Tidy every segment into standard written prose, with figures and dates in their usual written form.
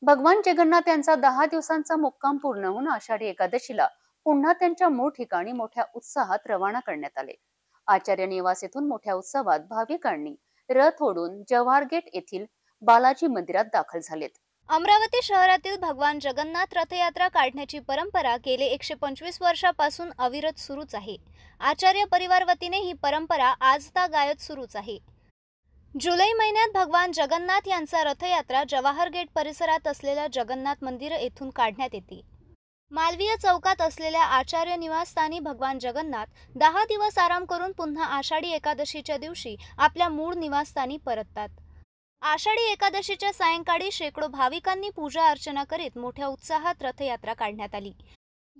भगवान जगन्नाथ यांचा 10 दिवसांचा मुक्काम पूर्ण होऊन आषाढी एकादशीला पुन्हा त्यांच्या मूळ ठिकाणी मोठ्या उत्साहात रवाना करण्यात आले. आचार्य निवास येथून मोठ्या उत्सवात भाविकांनी रथ ओढून जवाहर गेट येथील बालाजी मंदिरात दाखल झालेत. अमरावती शहरातील भगवान जगन्नाथ रथयात्रा काढण्याची परंपरा गेले 125 वर्षापासून अविरत सुरूच आहे. आचार्य परिवार वतीने ही परंपरा आजतागायत सुरूच आहे. जुलै महिन्यात भगवान जगन्नाथ यांचा रथयात्रा जवाहर गेट परिसरात असलेल्या जगन्नाथ मंदिर येथून काढण्यात येते. मालवीय चौकात असलेल्या आचार्य निवासस्थानी भगवान जगन्नाथ 10 दिवस आराम करून पुन्हा आषाढी एकादशीच्या दिवशी आपल्या मूळ निवासस्थानी परततात. आषाढी एकादशीच्या सायंकाळी शेकडो भाविकांनी पूजा अर्चना करीत मोठ्या उत्साहात रथयात्रा काढण्यात आली.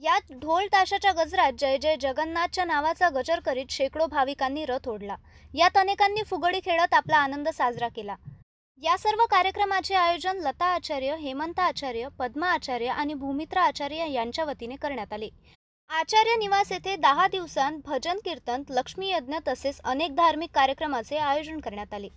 यात ढोल ताशाच्या गजरात जय जय जगन्नाथच्या नावाचा गजर करीत शेकडो भाविकांनी रथ ओढला. यात अनेकांनी फुगडी खेळत आपला आनंद साजरा केला. या सर्व कार्यक्रमाचे आयोजन लता आचार्य, हेमंता आचार्य, पद्मा आचार्य आणि भूमित्रा आचार्य यांच्या वतीने करण्यात आले. आचार्य निवास येथे 10 दिवसांत भजन कीर्तन, लक्ष्मी यज्ञ तसेच अनेक धार्मिक कार्यक्रमाचे आयोजन करण्यात आले.